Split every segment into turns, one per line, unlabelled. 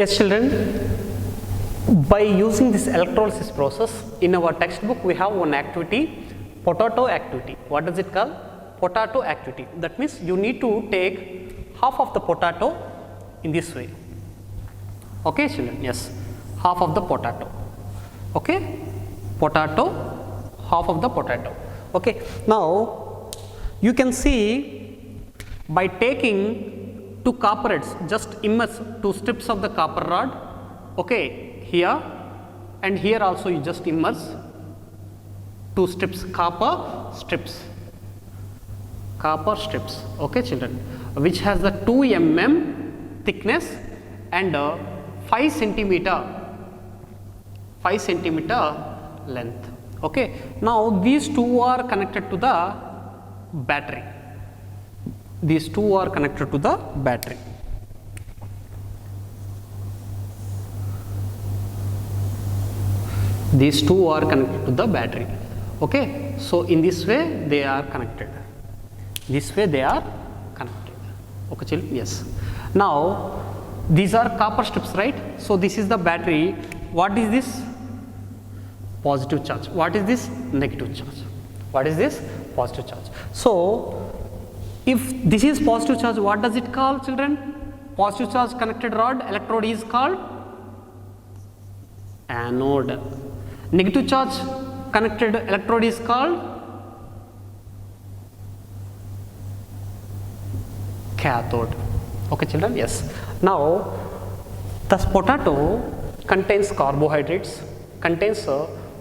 Yes, children, by using this electrolysis process, in our textbook we have one activity, potato activity. What does it call? Potato activity. That means you need to take half of the potato in this way. Okay, children? Yes, half of the potato. Okay, potato, half of the potato. Okay, now you can see by taking two copper rods, just immerse two strips of the copper rod. Okay, here and here also you just immerse two strips, copper strips. Okay, children, which has the 2 mm thickness and 5 centimeter length. Okay, now these two are connected to the battery. These two are connected to the battery. These two are connected to the battery. Okay, so in this way they are connected. This way they are connected. Okay, children. Yes. Now these are copper strips, right? So this is the battery. What is this? Positive charge. What is this? Negative charge. What is this? Positive charge. So if this is positive charge, what does it call, children? Positive charge connected rod electrode is called anode. Negative charge connected electrode is called cathode. Okay, children. Yes. Now this potato contains carbohydrates, contains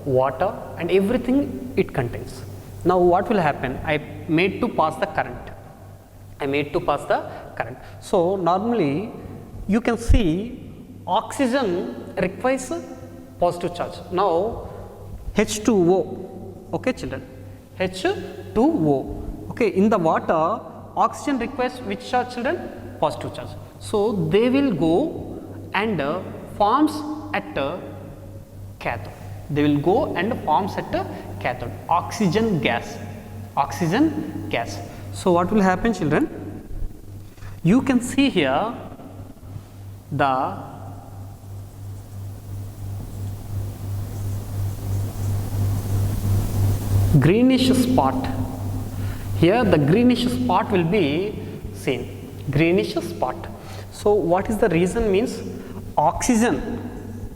water and everything it contains. Now what will happen? I made to pass the current. So normally you can see oxygen requires positive charge. Now H2O. Okay, children. H2O. Okay, in the water oxygen requires which charge, children? Positive charge. So they will go and forms at cathode. They will go and forms at cathode. Oxygen gas. So what will happen, children? You can see here the greenish spot. Here the greenish spot will be seen. Greenish spot. So what is the reason? Means oxygen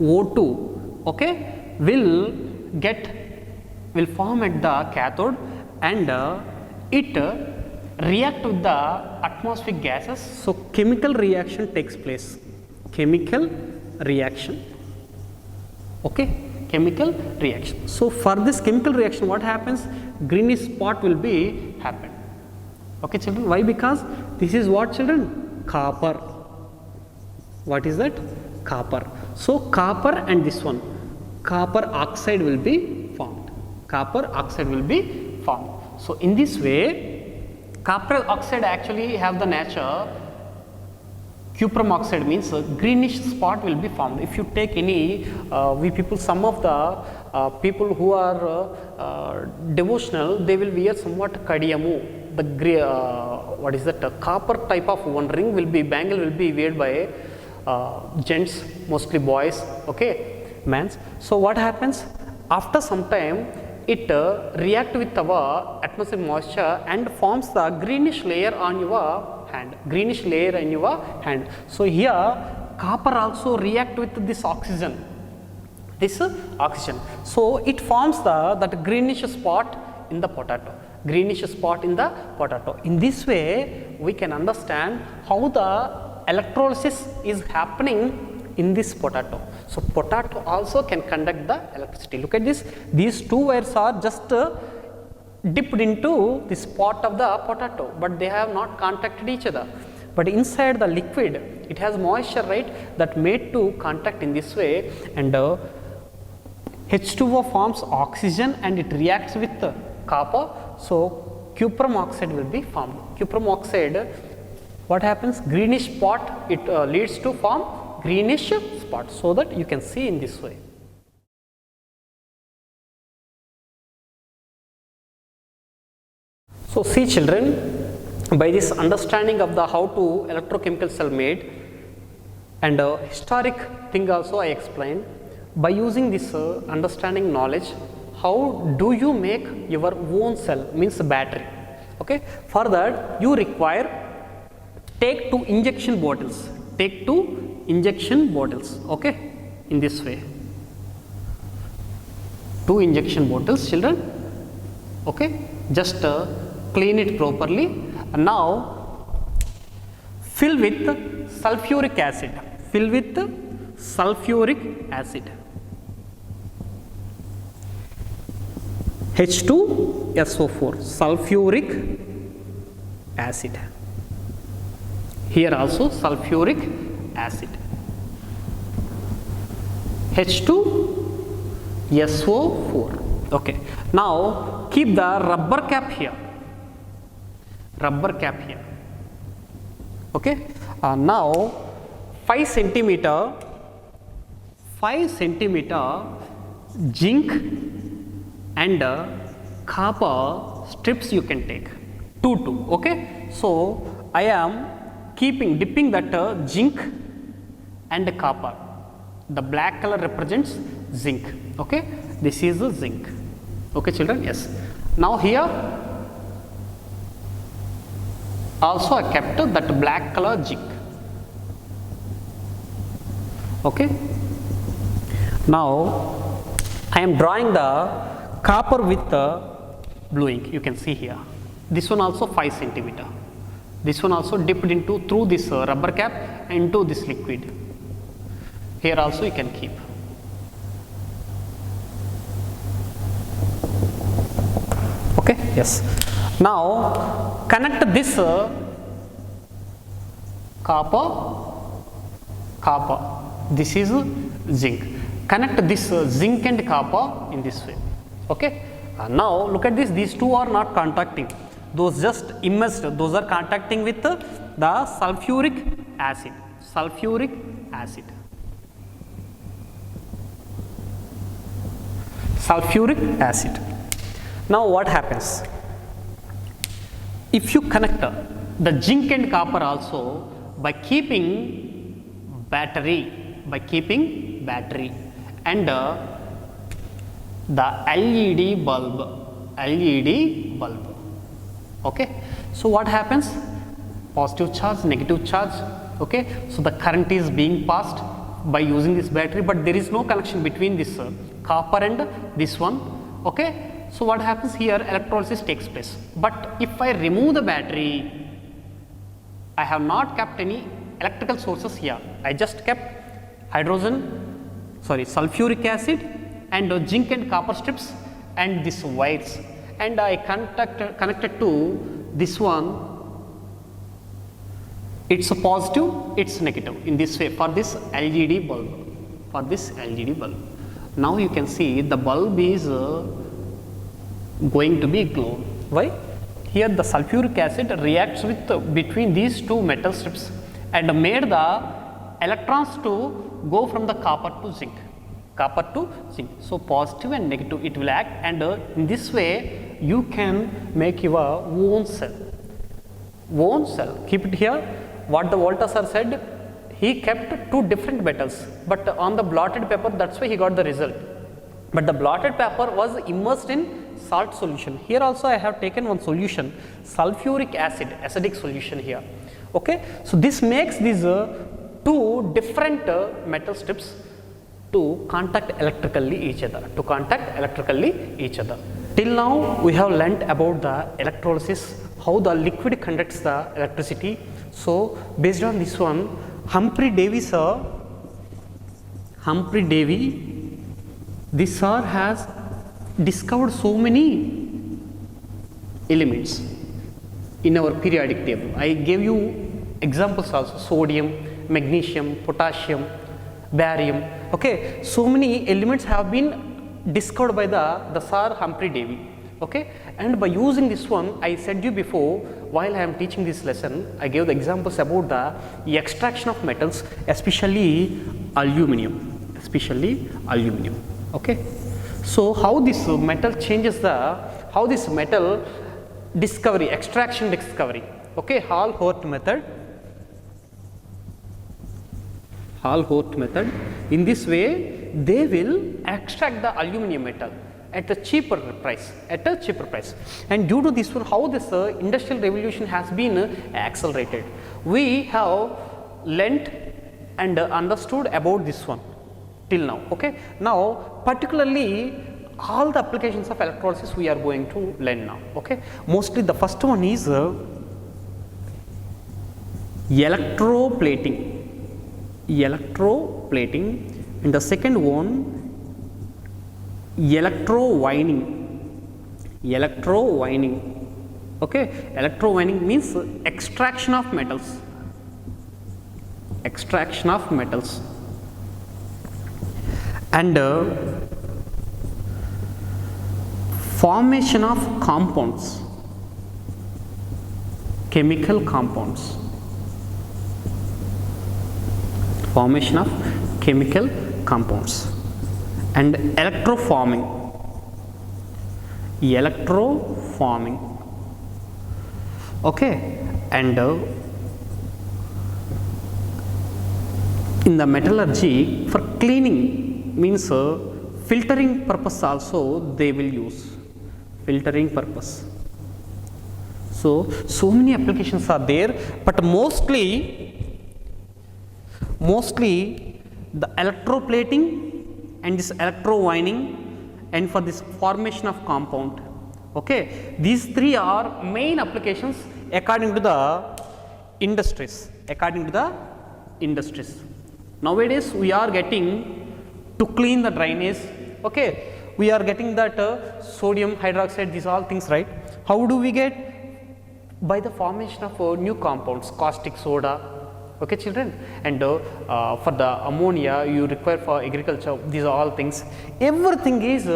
O2, okay, will form at the cathode and it react with the atmospheric gases. So chemical reaction takes place. Okay, chemical reaction. So for this chemical reaction, what happens? Greenish spot will be happen. Okay, children. Why? Because this is what, children? Copper. What is that? Copper. So copper and this one, copper oxide will be formed. So in this way, copper oxide actually have the nature. Cuprum oxide means a greenish spot will be formed. If you take any, some of the people who are devotional, they will wear somewhat kadiyamu. What is that? Copper type of one ring will be, bangle will be worn by gents, mostly boys. Okay, mans. So what happens? After some time, it react with our atmospheric moisture and forms the greenish layer on your hand. So here copper also react with this oxygen. So it forms that greenish spot in the potato. In this way we can understand how the electrolysis is happening in this potato. So potato also can conduct the electricity. Look at this. These two wires are just dipped into the spot of the potato, but they have not contacted each other. But inside the liquid, it has moisture, right? That made to contact in this way, and H2O forms oxygen and it reacts with copper. So cuprum oxide will be formed. Cuprum oxide, what happens? Greenish spot, it leads to form greenish spot, so that you can see in this way. So see, children, by this understanding of the how to electrochemical cell made, And historic thing also I explained. By using this understanding knowledge, how do you make your own cell, means battery. Okay, for that you require take two injection bottles, okay, in this way, two injection bottles, children. Okay, just clean it properly, and now fill with sulfuric acid, H2SO4, sulfuric acid. Here also sulfuric acid, H2SO4. Okay, now keep the rubber cap here. Okay, now 5 centimeter zinc and copper strips you can take, 2. Okay, so I am dipping that zinc and copper. The black color represents zinc. Okay, this is the zinc. Okay, children. Yes. Now here also I kept that black color zinc. Okay. Now I am drawing the copper with the blue ink. You can see here. This one also 5 centimeter. This one also dipped into through this rubber cap into this liquid. Here also you can keep. Okay. Yes. Now connect this copper. This is zinc. Connect this zinc and copper in this way. Okay. Now look at this. These two are not contacting. Those just immersed. Those are contacting with the sulfuric acid. Now what happens? If you connect the zinc and copper also by keeping battery and the LED bulb. Okay, so what happens? Positive charge, negative charge. Okay, so the current is being passed by using this battery, but there is no connection between this copper and this one. Okay, so what happens here? Electrolysis takes place. But if I remove the battery, I have not kept any electrical sources here. I just kept sulfuric acid and zinc and copper strips and these wires, and I connected to this one. It's a positive, it's negative in this way for this LED bulb. Now you can see the bulb is going to be glow. Why? Here the sulfuric acid reacts with between these two metal strips and made the electrons to go from the copper to zinc. So positive and negative it will act, and in this way you can make your own cell. Keep it here. What the Volta sir said, he kept two different metals, but on the blotted paper, that's why he got the result. But the blotted paper was immersed in salt solution. Here also I have taken one solution, sulfuric acid, acidic solution here. Okay, so this makes these two different metal strips to contact electrically each other. Till now we have learnt about the electrolysis, how the liquid conducts the electricity. So based on this one, Humphrey Davy, this sir has discovered so many elements in our periodic table. I gave you examples also: sodium, magnesium, potassium, barium. Okay, so many elements have been discovered by the Sir Humphrey Davy. Okay, and by using this one, I said you before, while I am teaching this lesson, I gave the examples about the extraction of metals, especially aluminium. Okay, so how this metal changes how this metal extraction discovery. Okay, Hall-Holt method. Hall-Héroult method. In this way, they will extract the aluminum metal at a cheaper price, and due to this one, how this industrial revolution has been accelerated. We have learnt and understood about this one till now. Okay, now particularly all the applications of electrolysis we are going to learn now. Okay, mostly the first one is electroplating, and the second one electrowinning. Okay, electrowinning means extraction of metals, and formation of compounds, chemical compounds, and electroforming. Okay, and in the metallurgy, for cleaning means filtering purpose also they will use, so many applications are there, but mostly the electroplating and this electrowinning and for this formation of compound. Okay, these three are main applications according to the industries. Nowadays we are getting to clean the drainage. Okay, we are getting that sodium hydroxide, these all things, right? How do we get? By the formation of new compounds, caustic soda. Okay, children, and for the ammonia you require for agriculture, these are all things. Everything is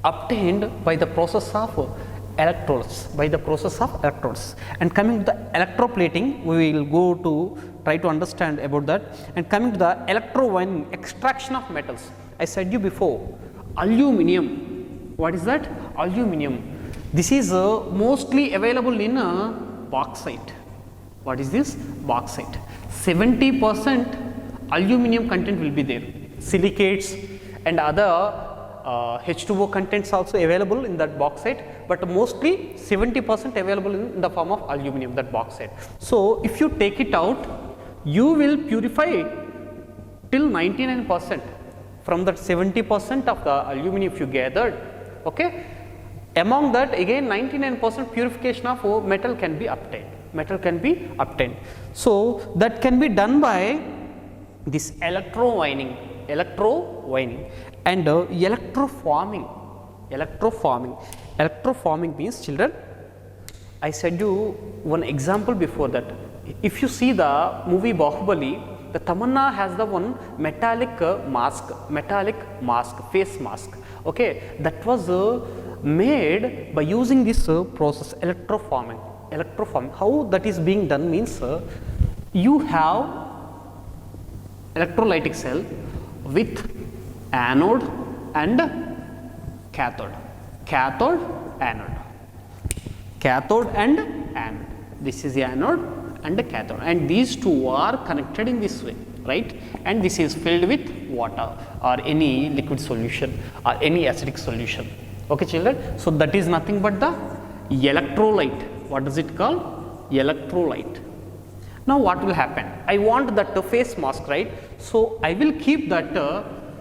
obtained by the process of electrodes, and coming to the electroplating, we will go to try to understand about that. And coming to the electrowinning, extraction of metals, I said you before, aluminum. What is that? Aluminum. This is mostly available in bauxite. What is this? Bauxite. 70% aluminum content will be there. Silicates and other H2O contents also available in that bauxite, but mostly 70% available in the form of aluminum, that bauxite. So if you take it out, you will purify it till 99% from that 70% of the aluminum if you gathered. Okay, among that again 99% purification of metal can be obtained. So that can be done by this electrowinning and electroforming. Electroforming means, children, I said you one example before that. If you see the movie Bahubali, the Tamanna has the one metallic face mask. Okay, that was made by using this process, electroforming. How that is being done means, you have electrolytic cell with anode and cathode. This is the anode and the cathode, and these two are connected in this way, right? And this is filled with water or any liquid solution or any acidic solution. Okay, children, so that is nothing but the electrolyte. What does it call? Electrolyte. Now what will happen? I want that face mask, right? So I will keep that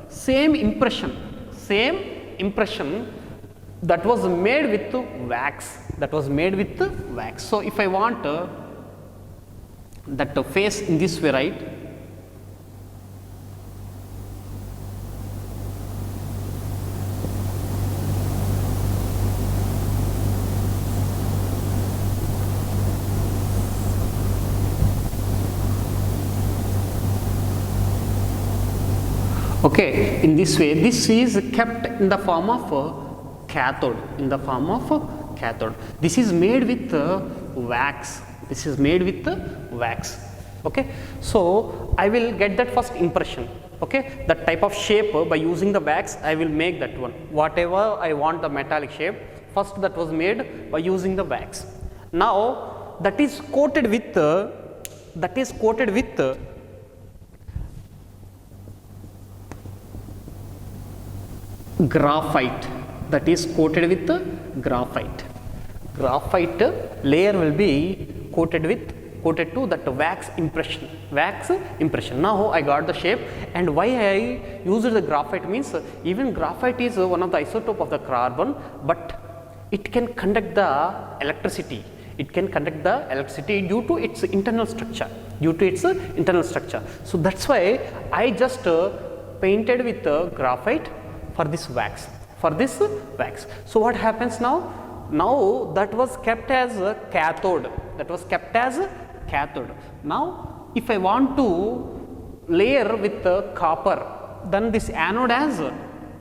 same impression that was made with wax. So if I want that face in this way, right? Okay, in this way, this is kept in the form of cathode. This is made with wax. Okay, so I will get that first impression. Okay, that type of shape by using the wax, I will make that one. Whatever I want the metallic shape, first that was made by using the wax. Now that is coated with graphite, that is coated with graphite. Graphite layer will be coated to that wax impression. Now I got the shape, and why I used the graphite means even graphite is one of the isotope of the carbon, but it can conduct the electricity. It can conduct the electricity due to its internal structure. So that's why I just painted with graphite for this wax. So what happens now? Now that was kept as a cathode. Now if I want to layer with copper, then this anode has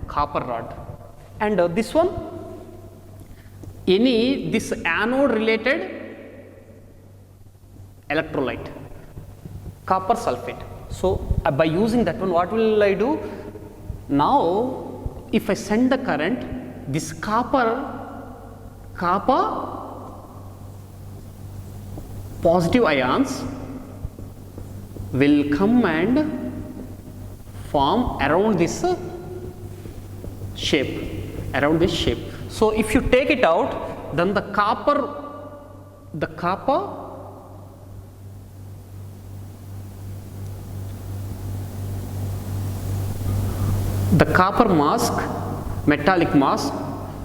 copper rod, and this one this anode related electrolyte, copper sulfate. So by using that one, what will I do? Now if I send the current, this copper positive ions will come and form around this shape, So if you take it out, then the copper mask, metallic mask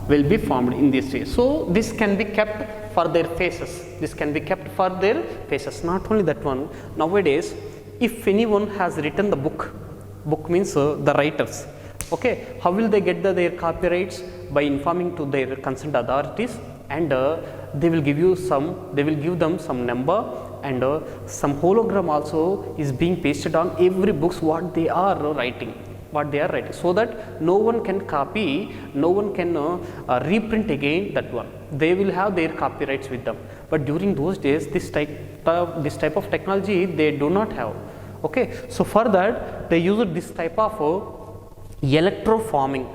will be formed in this way. So this can be kept for their faces. Not only that one, nowadays if anyone has written the book means the writers, okay, how will they get their copyrights? By informing to their concerned authorities, and they will give them some number, and some hologram also is being pasted on every books what they are writing, so that no one can copy, no one can reprint again that one. They will have their copyrights with them, but during those days this type of technology they do not have. Okay, so for that they use this type of electroforming.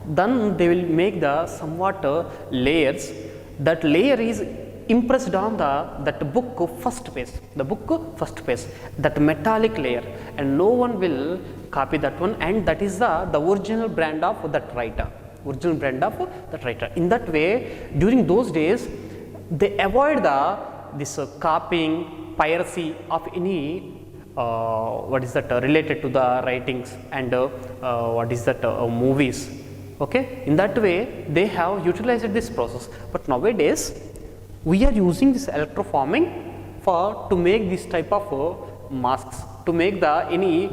Then they will make the somewhat layers. That layer is impressed on that book first page, that metallic layer, and no one will copy that one, and that is the original brand of that writer. In that way, during those days they avoid this copying, piracy of any related to the writings and movies. Okay, in that way they have utilized this process, but nowadays we are using this electroforming to make this type of masks, to make any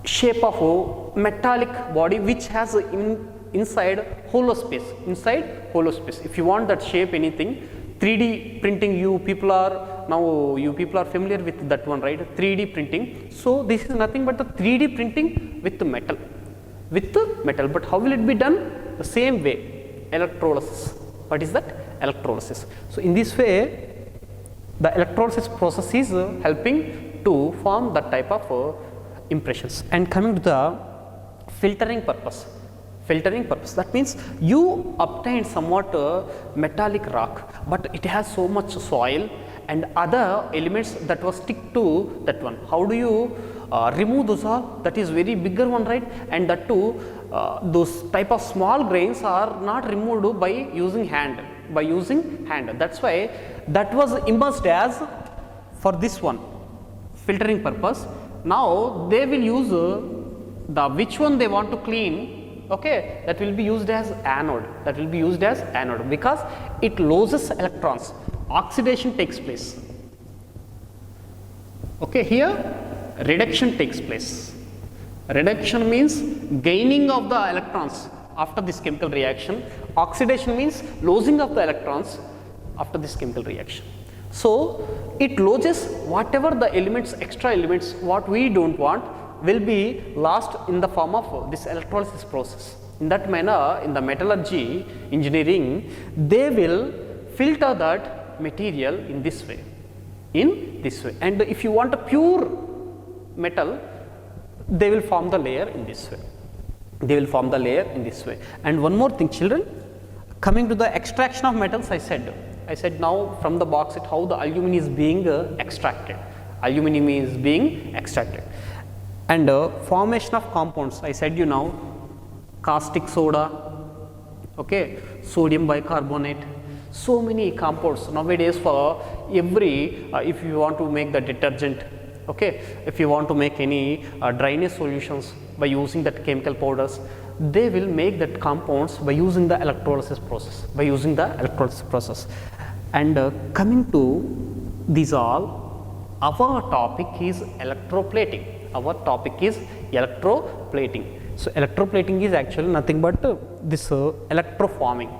shape of metallic body which has inside hollow space. If you want that shape, anything 3D printing, you people are familiar with that one, right? 3D printing. So this is nothing but the 3D printing with metal. But how will it be done? The same way, electrolysis. What is that? Electrolysis. So in this way, the electrolysis process is helping to form that type of impressions. And coming to the filtering purpose, that means you obtain somewhat metallic rock, but it has so much soil and other elements that was stick to that one. How do you remove those all? That is very bigger one, right? And that too, those type of small grains are not removed by using hand. That's why that was immersed as for this one filtering purpose. Now they will use the which one they want to clean. Okay, that will be used as anode. Because it loses electrons. Oxidation takes place. Okay, here reduction takes place. Reduction means gaining of the electrons after this chemical reaction. Oxidation means losing of the electrons after this chemical reaction. So it loses whatever the elements, extra elements what we don't want will be lost in the form of this electrolysis process. In that manner, in the metallurgy engineering, they will filter that material in this way. And if you want a pure metal, they will form the layer in this way. And one more thing, children, coming to the extraction of metals, I said now from the bauxite how the aluminum is being extracted. And formation of compounds, I said you now, caustic soda, okay, sodium bicarbonate, so many compounds nowadays. For every if you want to make the detergent, okay, if you want to make any dryness solutions by using that chemical powders, they will make that compounds by using the electrolysis process, And coming to these all, our topic is electroplating. So electroplating is actually nothing but this electroforming.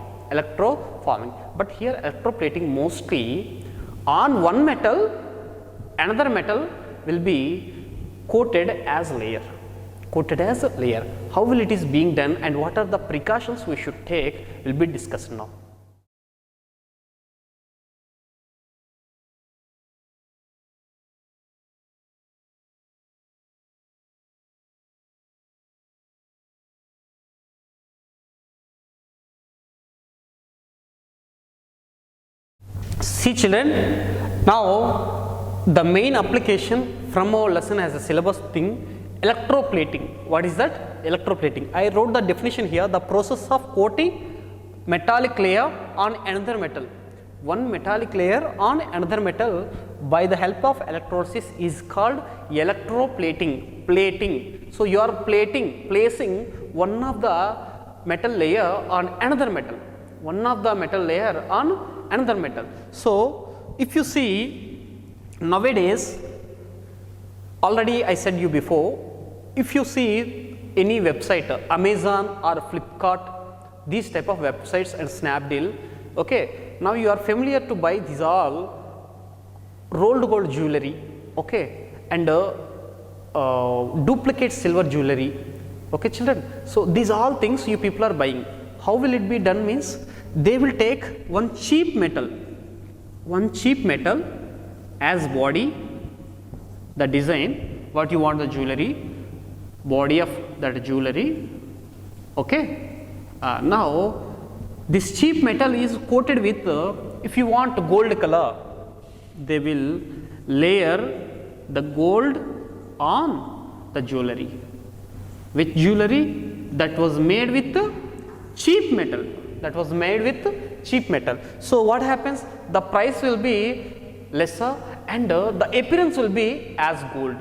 But here electroplating mostly on one metal, another metal will be coated as layer. How will it is being done and what are the precautions we should take will be discussed now. See children, now the main application from our lesson as a syllabus thing, electroplating. What is that? Electroplating. I wrote the definition here, the process of coating metallic layer on another metal. One metallic layer on another metal by the help of electrolysis is called electroplating. So you are placing one of the metal layer on another metal. So if you see nowadays, already I said you before, if you see any website, Amazon or Flipkart, these type of websites and Snapdeal, okay, now you are familiar to buy these all rolled gold jewelry, okay, and duplicate silver jewelry, okay children. So these all things you people are buying. How will it be done means, they will take one cheap metal as body, the design what you want the jewelry, body of that jewelry, okay. Now this cheap metal is coated with if you want gold color, they will layer the gold on the jewelry. Which jewelry? That was made with cheap metal. So what happens? The price will be lesser and the appearance will be as gold.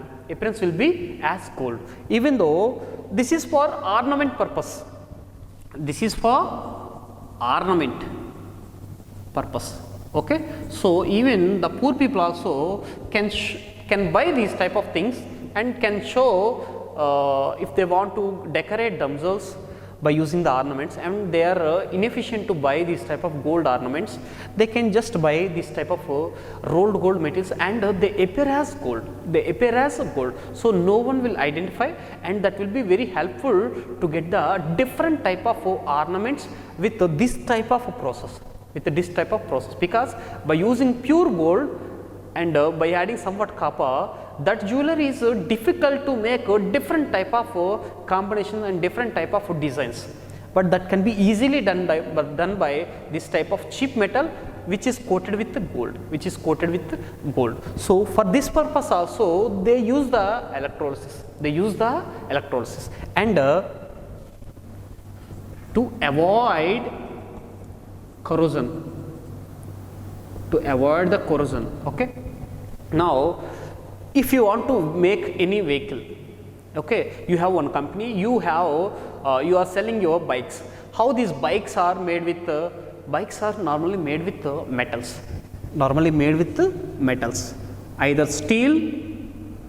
Even though this is for ornament purpose. Okay. So even the poor people also can buy these type of things and can show if they want to decorate themselves by using the ornaments, and they are inefficient to buy these type of gold ornaments, they can just buy this type of rolled gold metals and they appear as gold. So no one will identify, and that will be very helpful to get the different type of ornaments with this type of process. Because by using pure gold and by adding somewhat copper, that jewelry is difficult to make a different type of combination and different type of designs, but that can be easily done by this type of cheap metal which is coated with gold. So for this purpose also they use the electrolysis, and to avoid corrosion, okay. Now if you want to make any vehicle, okay, you have one company, you are selling your bikes. How these bikes are made with? Bikes are normally made with metals. Either steel,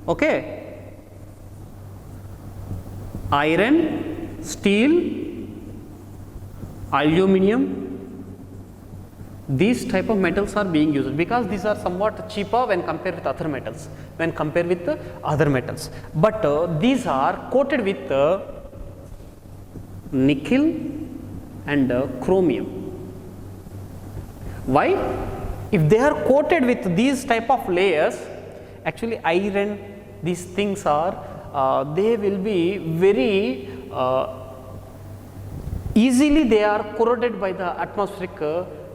okay, iron, steel, aluminum. These type of metals are being used because these are somewhat cheaper when compared with other metals. But these are coated with nickel and chromium. Why? If they are coated with these type of layers, actually iron, these things are they will be very easily they are corroded by the atmospheric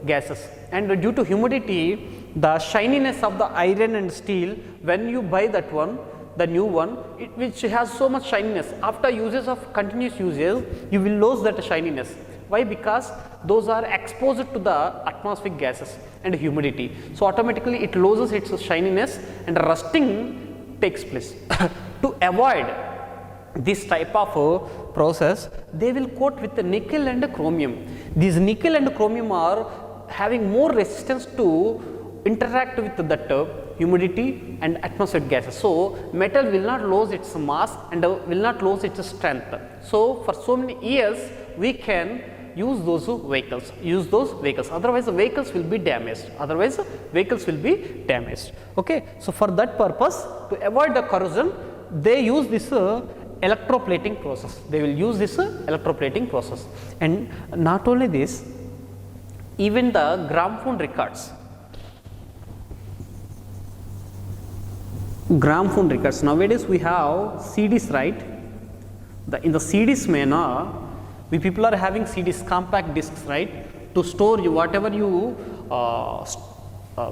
gases, and due to humidity, the shininess of the iron and steel, when you buy that one, the new one, which has so much shininess. After uses of continuous uses, you will lose that shininess. Why? Because those are exposed to the atmospheric gases and humidity. So automatically it loses its shininess and rusting takes place. To avoid this type of process, they will coat with the nickel and chromium. These nickel and chromium are having more resistance to interact with that humidity and atmospheric gases. So metal will not lose its mass and will not lose its strength. So for so many years we can use those vehicles, otherwise the vehicles will be damaged, Okay. So for that purpose, to avoid the corrosion, they use this electroplating process. And not only this, even the gramophone records, nowadays we have CDs, right? In the CDs manner, we people are having CDs, compact discs, right, to store whatever you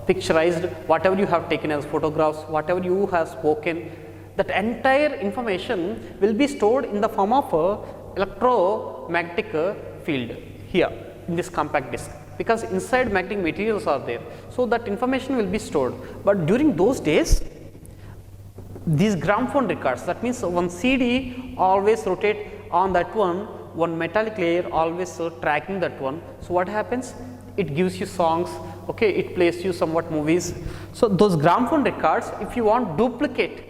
picturized, whatever you have taken as photographs, whatever you have spoken, that entire information will be stored in the form of electromagnetic field here in this compact disc, because inside magnetic materials are there. So that information will be stored. But during those days, these gramophone records, that means one CD always rotate on that one metallic layer always tracking that one. So what happens? It gives you songs, okay, it plays you somewhat movies. So those gramophone records, if you want duplicate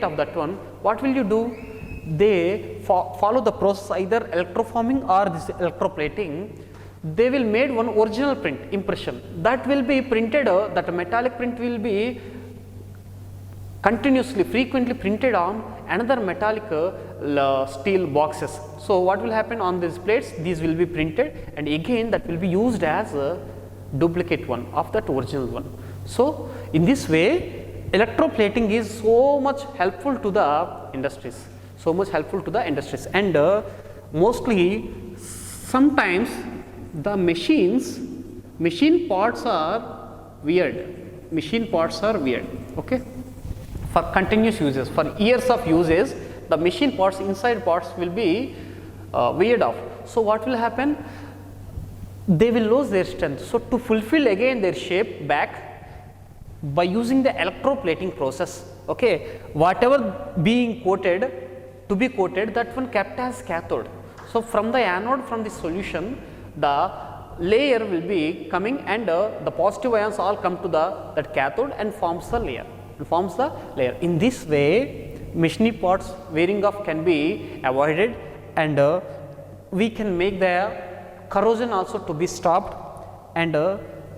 of that one, what will you do? They follow the process, either electroforming or this electroplating. They will made one original print impression that will be printed, that metallic print will be continuously, frequently printed on another metallic steel boxes. So what will happen on these plates? These will be printed, and again that will be used as a duplicate one of that original one. So in this way, electroplating is so much helpful to the industries, and mostly sometimes the machine parts are weird, okay. For continuous uses, for years of uses, the machine parts, inside parts will be weared off. So what will happen? They will lose their strength. So to fulfill again their shape back by using the electroplating process, okay, whatever being coated, to be coated, that one kept as cathode. So from the anode, from the solution, the layer will be coming, and the positive ions all come to that cathode and forms the layer. In this way, machining parts wearing off can be avoided, and we can make the corrosion also to be stopped, and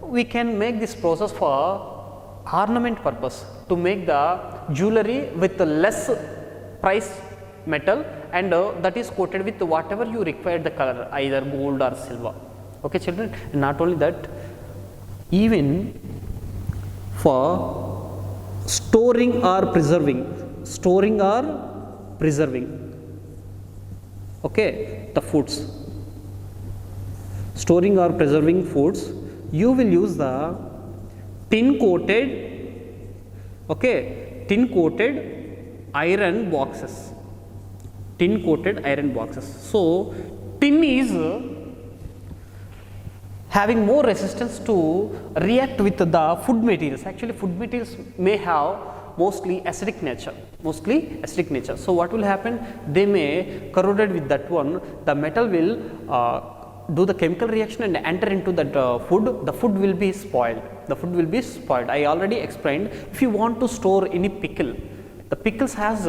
we can make this process for ornament purpose, to make the jewelry with less price metal, and that is coated with whatever you require the color, either gold or silver. Okay, children. And not only that, even for storing or preserving, okay, the foods, storing or preserving foods, you will use the tin coated iron boxes. So tin is having more resistance to react with the food materials. Actually, food materials may have mostly acidic nature. So what will happen? They may corroded with that one. The metal will do the chemical reaction and enter into that food. The food will be spoiled. I already explained. If you want to store any pickle, the pickles has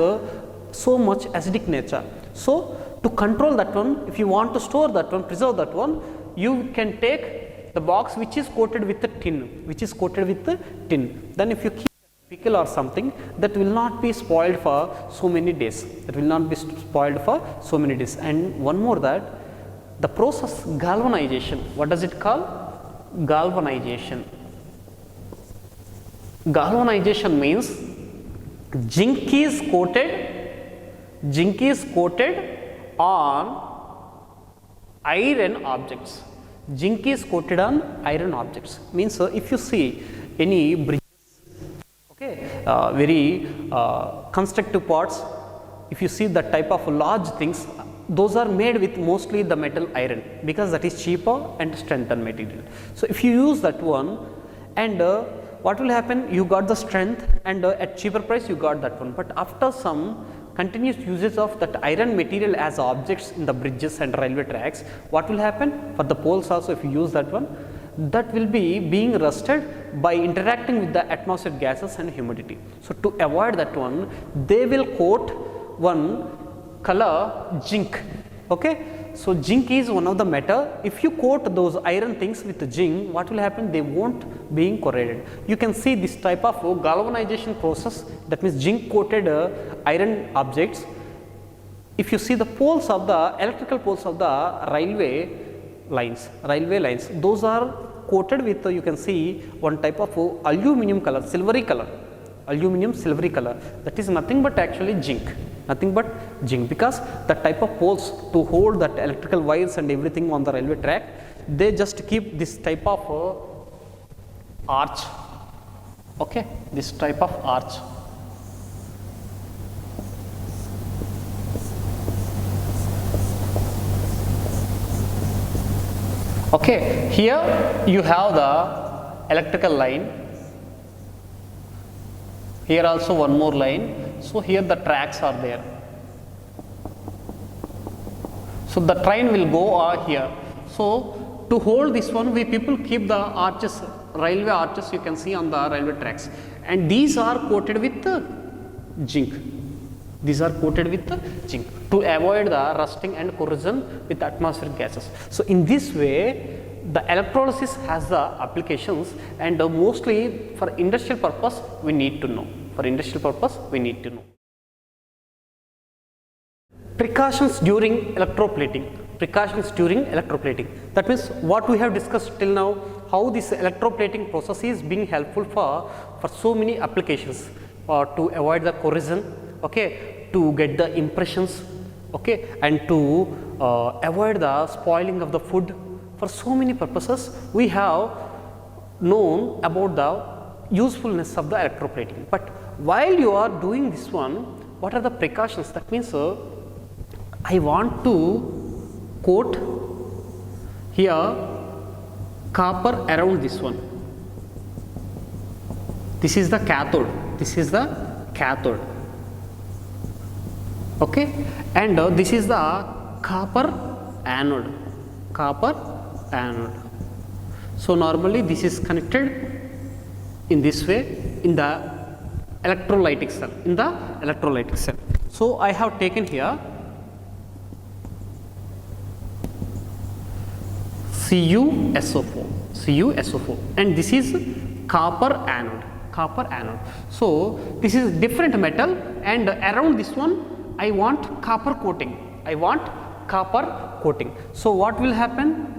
so much acidic nature. So to control that one, if you want to store that one, preserve that one, you can take the box which is coated with the tin, then if you keep pickle or something, that will not be spoiled for so many days, and one more, that the process galvanization, what does it call? Galvanization means zinc is coated on iron objects. Means if you see any bridges, okay, very constructive parts. If you see that type of large things, those are made with mostly the metal iron, because that is cheaper and strengthened material. So if you use that one, and what will happen, you got the strength, and at cheaper price you got that one. But after some continuous uses of that iron material as objects in the bridges and railway tracks, what will happen, for the poles also, if you use that one, that will be being rusted by interacting with the atmospheric gases and humidity. So to avoid that one, they will coat one color zinc. Okay, so zinc is one of the metal. If you coat those iron things with zinc, what will happen, they won't being corroded. You can see this type of galvanization process, that means zinc coated iron objects. If you see the poles of the electrical poles of the railway lines, those are coated with you can see one type of aluminum color, silvery color, that is nothing but actually zinc, because the type of poles to hold that electrical wires and everything on the railway track, they just keep this type of arch. Okay, this type of arch. Okay, here you have the electrical line, here also one more line. So here the tracks are there. So the train will go here. So to hold this one, we people keep the arches, railway arches you can see on the railway tracks, and these are coated with zinc. To avoid the rusting and corrosion with atmospheric gases. So in this way, the electrolysis has the applications, and mostly for industrial purpose we need to know. Precautions during electroplating. That means what we have discussed till now, how this electroplating process is being helpful for so many applications, to avoid the corrosion, okay, to get the impressions, okay, and to avoid the spoiling of the food. For so many purposes we have known about the usefulness of the electroplating. But while you are doing this one, what are the precautions? That means I want to coat here copper around this one. This is the cathode. Okay, and this is the copper anode. So normally this is connected in this way in the electrolytic cell. So I have taken here CuSO4, and this is copper anode. So this is different metal, and around this one I want copper coating. So what will happen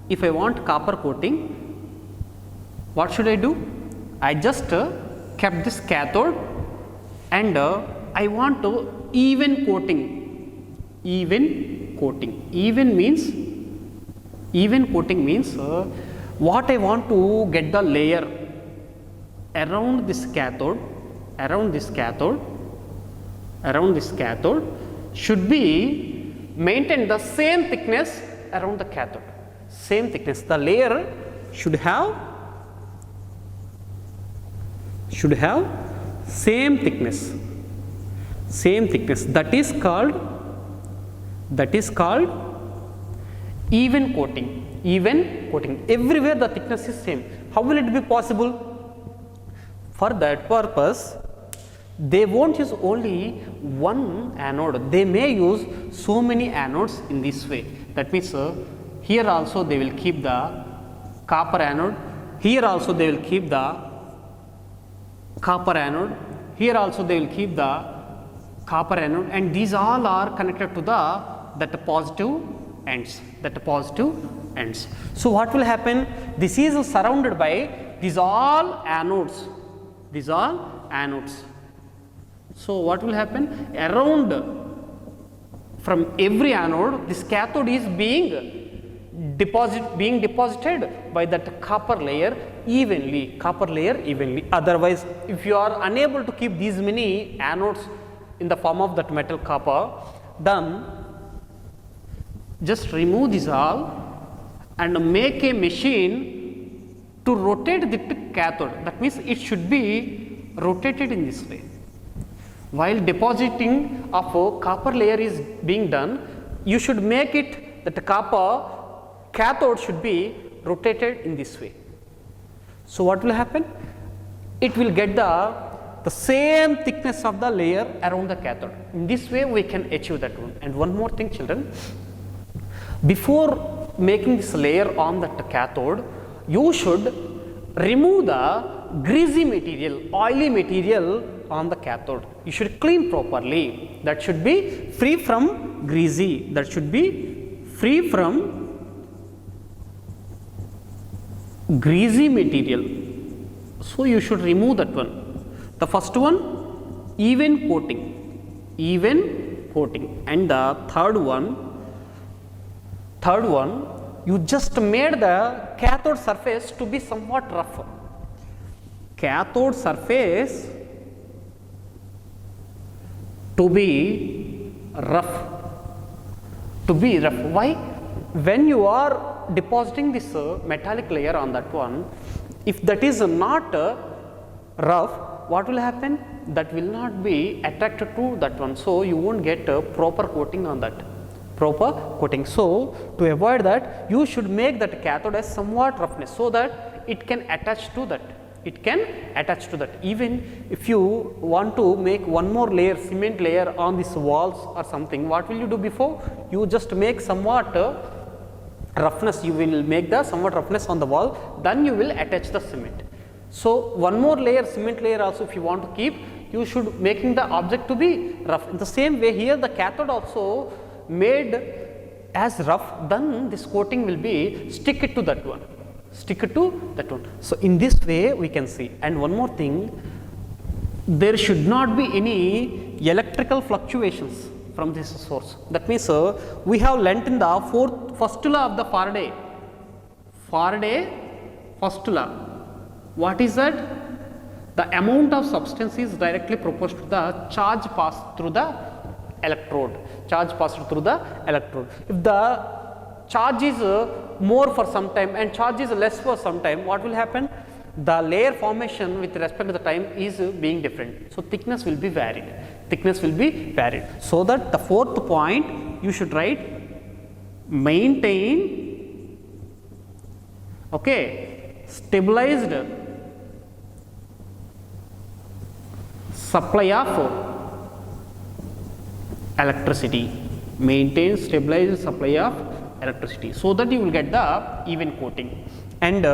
if I want copper coating? What should I do? I just kept this cathode, and I want to even coating. Even coating means what I want to get the layer around this cathode should be maintain the same thickness around the cathode. The layer should have same thickness. That is called even coating. Everywhere the thickness is same. How will it be possible? For that purpose, they won't use only one anode. They may use so many anodes in this way. That means here also they will keep the copper anode. Here also they will keep the copper anode. Here also they will keep the copper anode, and these all are connected to that positive ends. So what will happen? This is surrounded by these all anodes. So what will happen? Around from every anode, this cathode is being being deposited by that copper layer evenly, Otherwise, if you are unable to keep these many anodes in the form of that metal copper, then just remove this all and make a machine to rotate the cathode. That means it should be rotated in this way. While depositing of a copper layer is being done, you should make it that the copper cathode should be rotated in this way. So, what will happen? It will get the same thickness of the layer around the cathode. In this way, we can achieve that one. And one more thing, children, before making this layer on that cathode, you should remove the greasy material, oily material on the cathode. You should clean properly. That should be free from greasy. That should be free from greasy material. So, you should remove that one. The first one, even coating, and the third one, you just made the cathode surface to be somewhat rough. Cathode surface to be rough. Why? When you are depositing this metallic layer on that one, if that is not rough, what will happen? That will not be attracted to that one. So, you won't get a proper coating on that. So, to avoid that, you should make that cathode as somewhat roughness, so that it can attach to that. Even if you want to make one more layer, cement layer on these walls or something, what will you do before? You just make somewhat roughness, you will make the somewhat roughness on the wall, then you will attach the cement. So, one more layer, cement layer also if you want to keep, you should making the object to be rough. In the same way, here the cathode also made as rough, then this coating will be stick it to that one. So, in this way we can see. And one more thing, there should not be any electrical fluctuations from this source. That means we have learnt in the first law of the Faraday first law. What is that? The amount of substance is directly proportional to the charge passed through the electrode. If the charge is more for some time and charge is less for some time, what will happen? The layer formation with respect to the time is being different. So, thickness will be varied. So, that the fourth point you should write, maintain stabilized supply of electricity. Maintain stabilized supply of electricity, so that you will get the even coating, and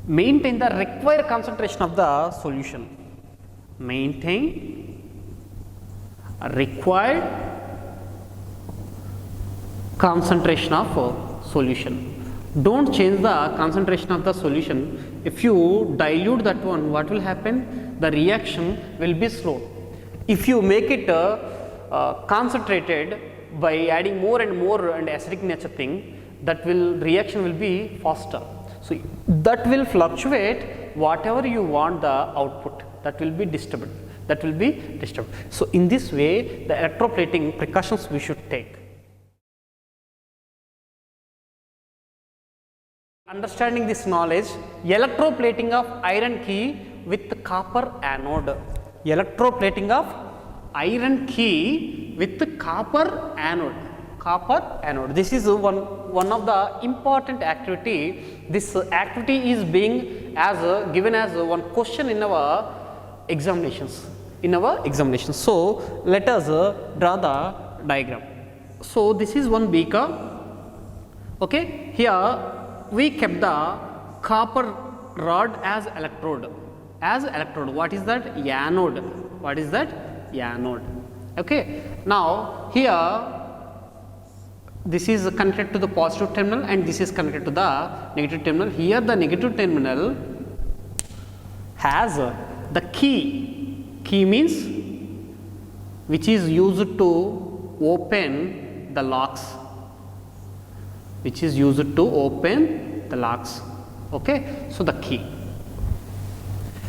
maintain the required concentration of the solution. Maintain required concentration of solution. Don't change the concentration of the solution. If you dilute that one, what will happen? The reaction will be slow. If you make it concentrated by adding more and more and acidic nature thing, that reaction will be faster. So, that will fluctuate whatever you want the output, that will be disturbed. So, in this way the electroplating precautions we should take. Understanding this knowledge, electroplating of iron key with copper anode. Copper anode. This is one of the important activity. This activity is being given as one question in our examinations. So, let us draw the diagram. So, this is one beaker. Here we kept the copper rod as electrode. What is that? Anode. Now, here this is connected to the positive terminal and this is connected to the negative terminal. Here the negative terminal has the key. Key means which is used to open the locks. which is used to open the locks. Okay, so the key.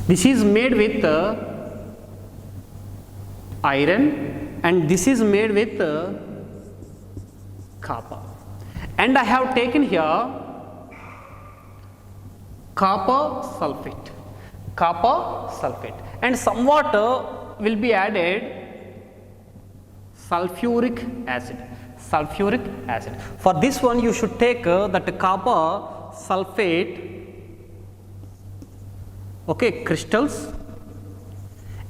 This is made with iron and this is made with copper. And I have taken here copper sulfate, and some water will be added sulfuric acid. For this one you should take that copper sulfate, okay, crystals,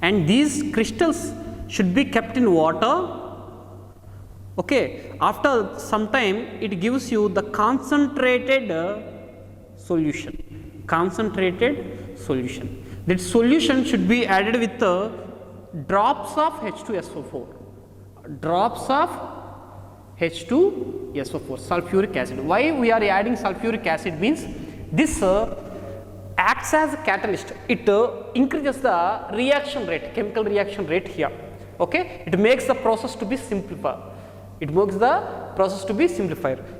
and these crystals should be kept in water. Okay, after some time it gives you the concentrated solution. That solution should be added with drops of H2SO4. Sulfuric acid. Why we are adding sulfuric acid means this acts as a catalyst. It increases the reaction rate, chemical reaction rate here. Okay, it makes the process to be simplified.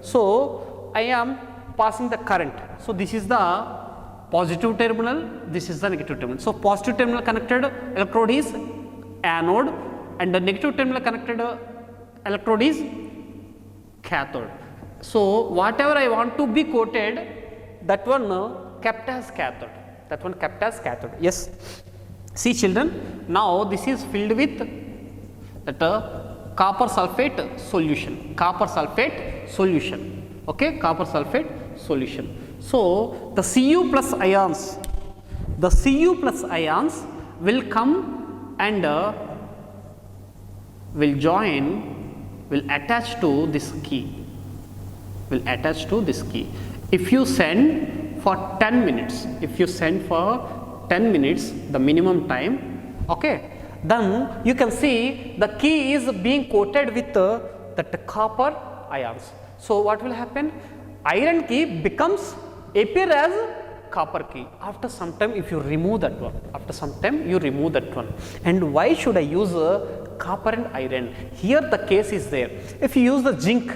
So I am passing the current. So this is the positive terminal, this is the negative terminal. So positive terminal connected electrode is anode and the negative terminal connected electrode is cathode. So whatever I want to be coated, that one kept as cathode. Yes. See children, now this is filled with that copper sulfate solution. Okay, copper sulfate solution. So the Cu plus ions will come and will attach to this key. If you send for 10 minutes, the minimum time, okay, then you can see the key is being coated with that copper ions. So what will happen? Iron key appear as copper key. After some time, if you remove that one, And why should I use copper and iron? Here the case is there. If you use the zinc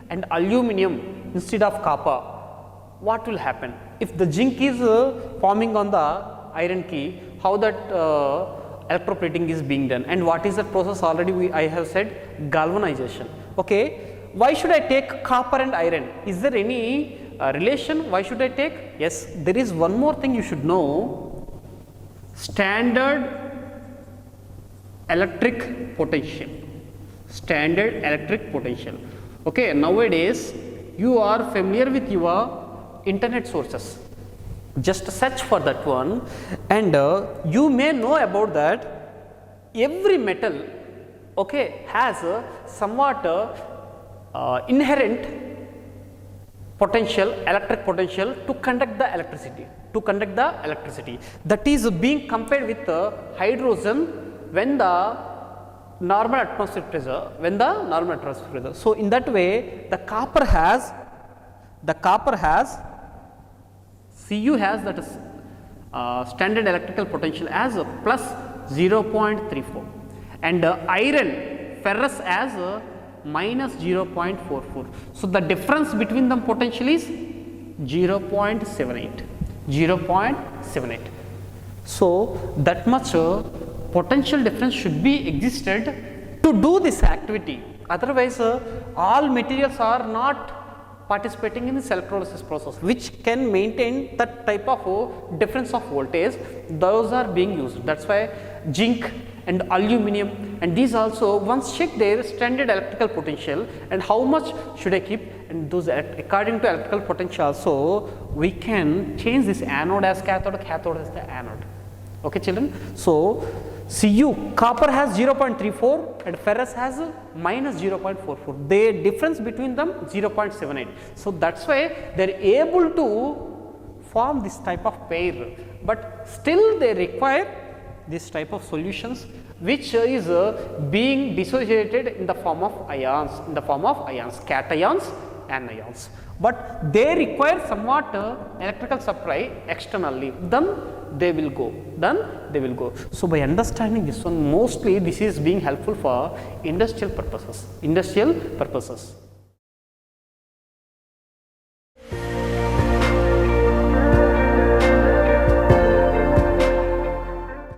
and aluminum instead of copper, what will happen? If the zinc is forming on the iron key, how that electroplating is being done, and what is the process? Already I have said galvanization. Okay, why should I take copper and iron? Is there any relation? Why should I take? Yes, there is one more thing you should know. Standard electric potential. Okay, nowadays you are familiar with your internet sources. Just search for that one and you may know about that. Every metal, okay, has somewhat inherent potential, electric potential to conduct the electricity. That is being compared with hydrogen when the normal atmospheric pressure. So in that way, the copper has Cu has that standard electrical potential as plus 0.34 and ferrous as minus 0.44. So the difference between them potential is 0.78. So that much potential difference should be existed to do this activity. Otherwise, all materials are not participating in this electrolysis process, which can maintain that type of difference of voltage. Those are being used. That's why zinc and aluminum and these also once check their standard electrical potential and how much should I keep, and those according to electrical potential also we can change this anode as cathode, cathode as the anode. Okay children. So Cu, copper has 0.34 and ferrous has minus 0.44. The difference between them 0.78. So that's why they are able to form this type of pair, but still they require this type of solutions which is being dissociated in the form of ions, cations, anions. But they require somewhat electrical supply externally, then they will go. So by understanding this one, mostly this is being helpful for industrial purposes.